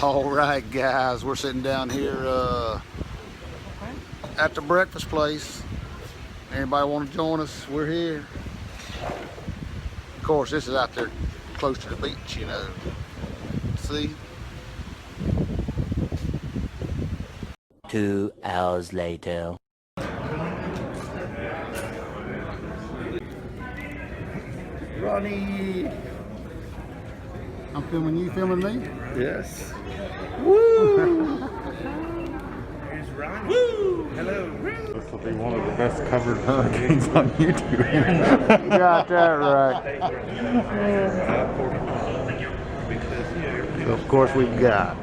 All right, guys, we're sitting down here at the breakfast place. Anybody want to join us? We're here. Of course, this is out there close to the beach, you know. See? 2 hours later. Ronnie! I'm filming you, filming me? Yes. Woo! Here's Ronnie. Woo! Hello. This will be one of the best covered hurricanes on YouTube. You got that right. So of course we've got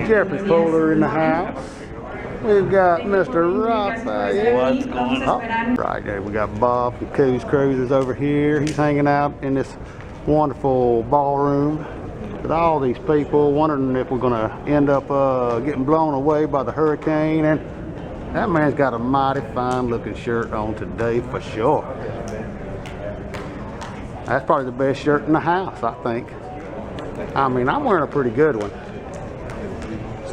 Jeffrey Fuller in the house. We've got Mr. Raphael. What's going on? Right there, we got Bob from Coos Cruises over here. He's hanging out in this wonderful ballroom with all these people, wondering if we're gonna end up getting blown away by the hurricane. And that man's got a mighty fine looking shirt on today for sure. That's probably the best shirt in the house, I think. I mean, I'm wearing a pretty good one.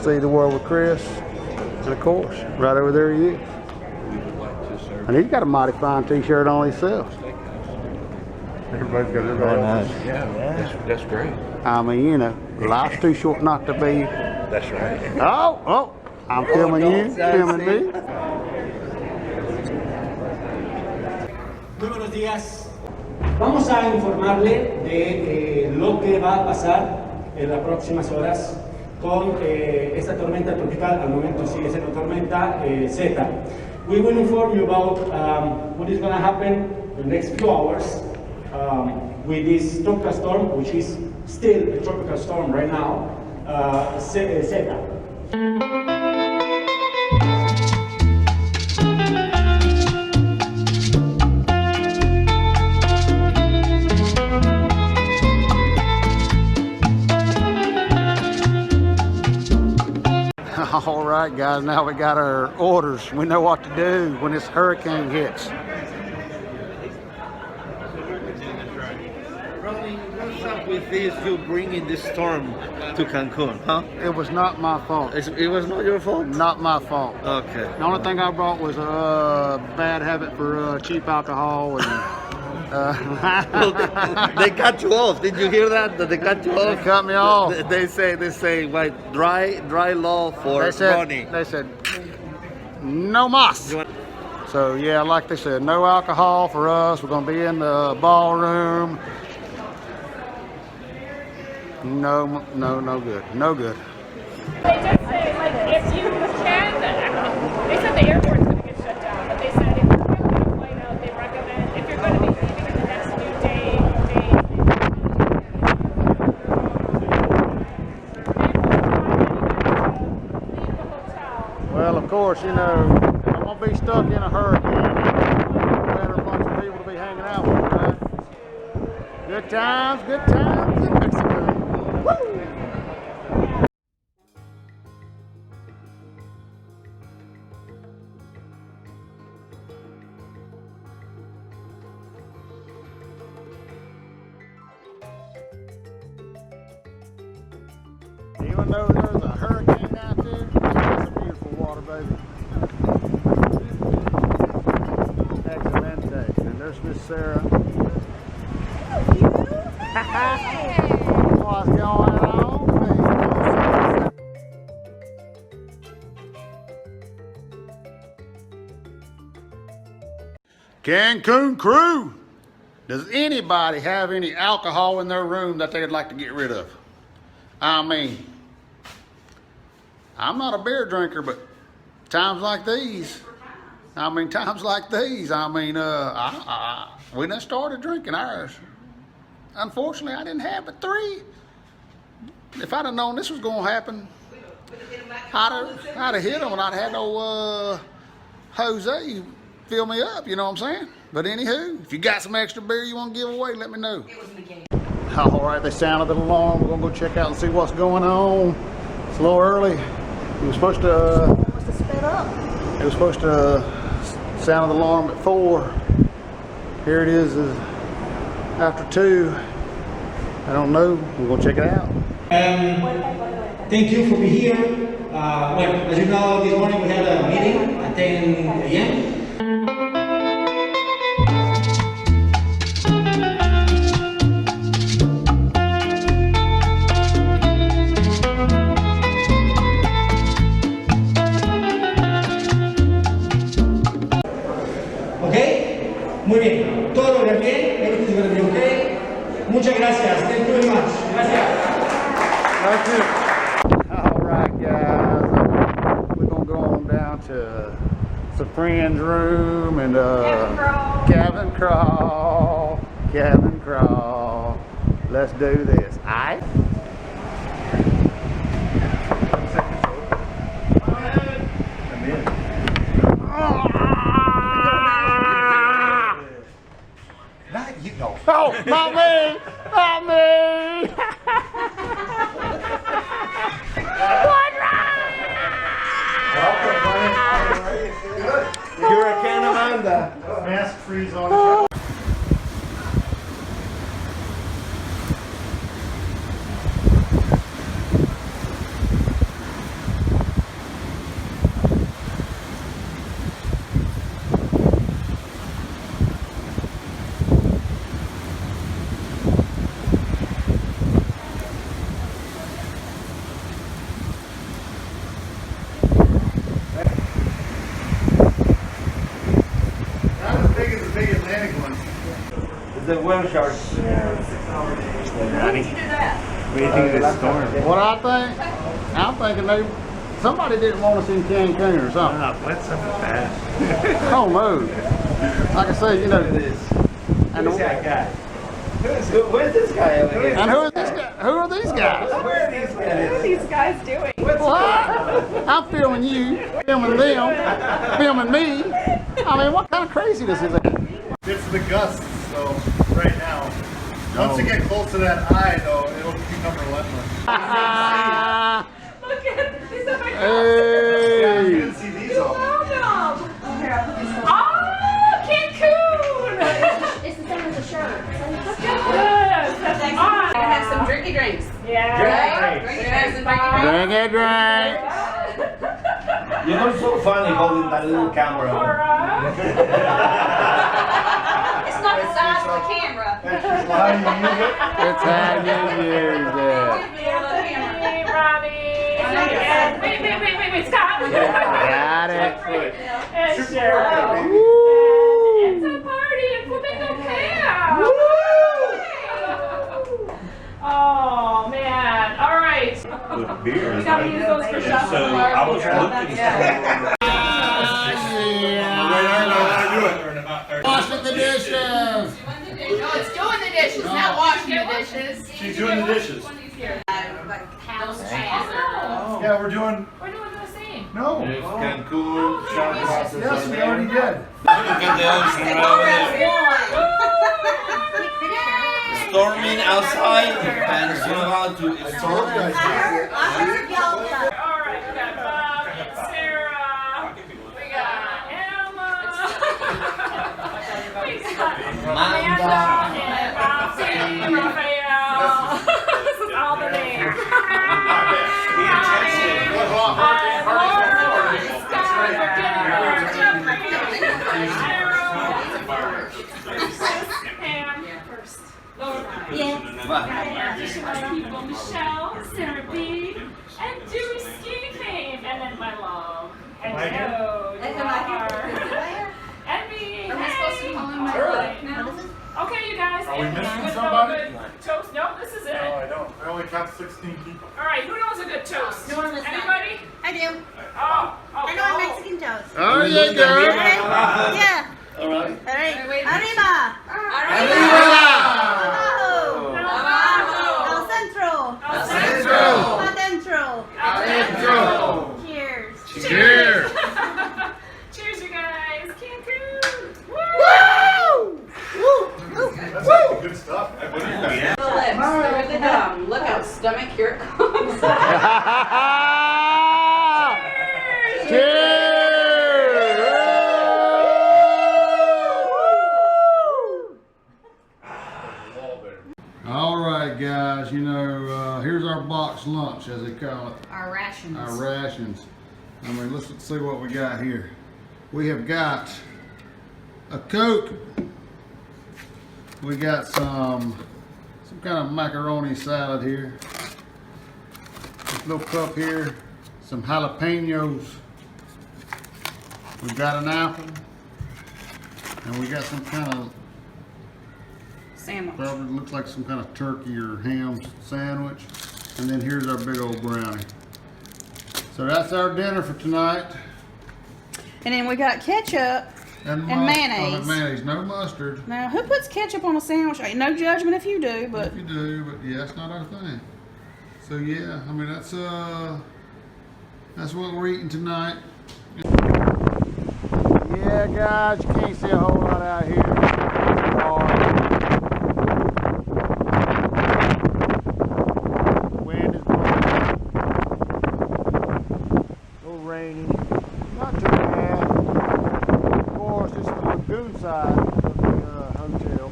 See the world with Chris, and of course, right over there he is. And he's got a mighty fine t-shirt on himself. Everybody's got their nice. Yeah, that's great. I mean, you know, life's too short not to be. That's right. Oh, I'm filming you, filming me. Muy buenos días. Vamos a informarle de lo que va a pasar en las próximas horas con esta tormenta tropical. Al momento sigue siendo tormenta Zeta. We will inform you about what is going to happen in the next few hours with this tropical storm, which is still a tropical storm right now, Zeta. All right, guys, now we got our orders. We know what to do when this hurricane hits. Ronnie, what's up with this? You bringing this storm to Cancun, huh? It was not my fault. It was not your fault? Not my fault. Okay. The only thing I brought was a bad habit for cheap alcohol and Well, they cut you off. Did you hear that? That they cut you off? they cut me off. They say, like dry law for Ronnie. They said, no mas. So yeah, like they said, no alcohol for us. We're gonna be in the ballroom. No good. No good. They did say, like, if you can, they said the airport's going to get shut down, but they said if you're going to flight out, they recommend, if you're going to be leaving in the next few days, leave the hotel. Well, of course, you know, I'm gonna be stuck in a hurricane. Better a bunch of people to be hanging out with, right? Good times in Mexico. Woo! Even though there's a hurricane out there, it's a beautiful water, baby. Excelente. And there's Miss Sarah. What's going on? Cancun crew, does anybody have any alcohol in their room that they'd like to get rid of? I mean, I'm not a beer drinker, but times like these, we done started drinking ours. Unfortunately, I didn't have but 3. If I'd have known this was gonna happen, I'd have hit them and I'd have had no Jose fill me up, you know what I'm saying? But anywho, if you got some extra beer you want to give away, let me know. All right, they sounded the alarm. We're gonna go check out and see what's going on. It's a little early. It was supposed to sped up. It was supposed to sound the alarm at 4. Here it is after 2. I don't know. We're gonna check it out. Thank you for being here. Well, as you know, this morning we had a meeting at 10 a.m. ¿Ok? Muy bien. Todo irá bien. Everything's going to be okay. Muchas gracias. Thank you very much. Gracias. All right, guys. We're gonna go on down to some friend's room and Cabin crawl. Let's do this. All right. Not you, no. Oh, not me! Not me! Hurricane Amanda. Mask freeze on. Not as big as the big Atlantic one. It's a whale shark. What do you think of this storm? What I think? I'm thinking somebody didn't want us in Cancun or something. What's up with that? I don't know. Like I say, you know. And Who's that guy? Where's this guy over here? And who are these guys? Who are these guys? Where are these What are guys? these guys doing? What? I'm filming you, filming them, filming me. I mean, what kind of craziness is that? It's the gusts, so right now. Once you get close to that eye, though, it'll become relentless. Look at these are my You Hey! didn't see these all. Welcome. Oh, Cancun! It's the same as the shirt. Look at this. That's We're awesome. gonna have some drinky drinks. Yeah. We're gonna have some drinky drinks. Drink it, drink. You look so funny holding that little camera. It's not the size of the camera. That's just how you use it. It's how you use it. Anthony, Robbie, and wait, Scott. Got it. And Cheryl. And it's a party in Flamingo Camp. Oh man! All right. With beer. We gotta use those for shots. So I was looking Washing the dishes. No, it's doing the dishes, not washing the dishes. She's doing the dishes. House Yeah, we're doing. We're doing the same. No. Cancun, shark houses. Yes, we already did. Look at the ocean storming outside and soon about to storm. All right, we got Bob and Sarah. We got Emma. We got Amanda and Roxy, Raphael. This is all the names. People, Michelle, Sarah B, and Dewey Ski came, and then my love, and Joe, and me. Are we supposed to call him my Hey. wife now? Okay, you guys. Are we missing good, somebody? Good toast. No, this is it. No, I don't. I only count 16 people. All right, who knows a good toast? You wanna listen? Anybody? I do. Oh, I know a Mexican toast. Oh, you go. Yeah. All right. All right. Wait. Arriba. Arriba. Abajo. Al centro. Al centro. Adentro. Adentro. Cheers. Cheers. Cheers, you guys. Cancun. That's like good stuff. The lips, over the dumb. Look out, stomach, here it comes. Cheers. box lunch, as they call it. Our rations. Our rations. I mean, let's see what we got here. We have got a Coke. We got some kind of macaroni salad here. This little cup here. Some jalapenos. We've got an apple. And we got some kind of Sandwich. probably looks like some kind of turkey or ham sandwich. And then here's our big old brownie. So that's our dinner for tonight. And then we got ketchup and mayonnaise. Oh, mayonnaise, no mustard. Now, who puts ketchup on a sandwich? Ain't no judgment if you do, but If you do, but yeah, that's not our thing. So yeah, I mean that's what we're eating tonight. Yeah, guys, you can't see a whole lot out here. The wind is blowing. A little rainy. Not too bad. Of course, this is the lagoon side of the hotel.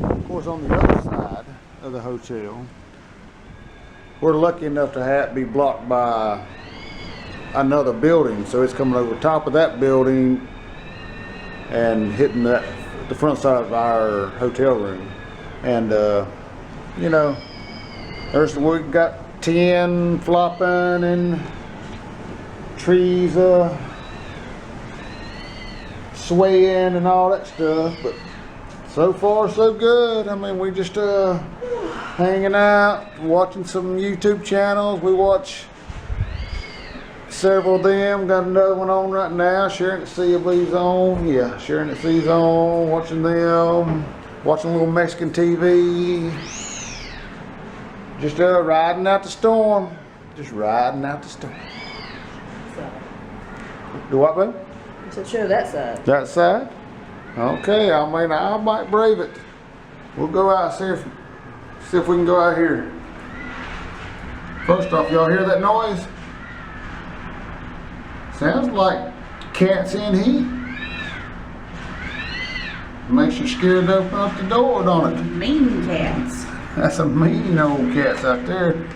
Of course, on the other side of the hotel, we're lucky enough to be blocked by another building, so it's coming over top of that building and hitting the front side of our hotel room. And you know, we've got tin flopping and trees swaying and all that stuff, but so far so good. I mean, we just hanging out, watching some YouTube channels. We watch several of them. Got another one on right now. Sharing It Sea of Leaves on. Yeah, Sharing It Seas on. Watching them. Watching a little Mexican TV. Just riding out the storm. Just riding out the storm. Do what, babe? so show that side. That side? Okay, I mean, I might brave it. We'll go out and see if we can go out here. First off, y'all hear that noise? Sounds like cats in heat. Makes you scared to open up the door, don't it? Mean cats. That's some mean old cats out there.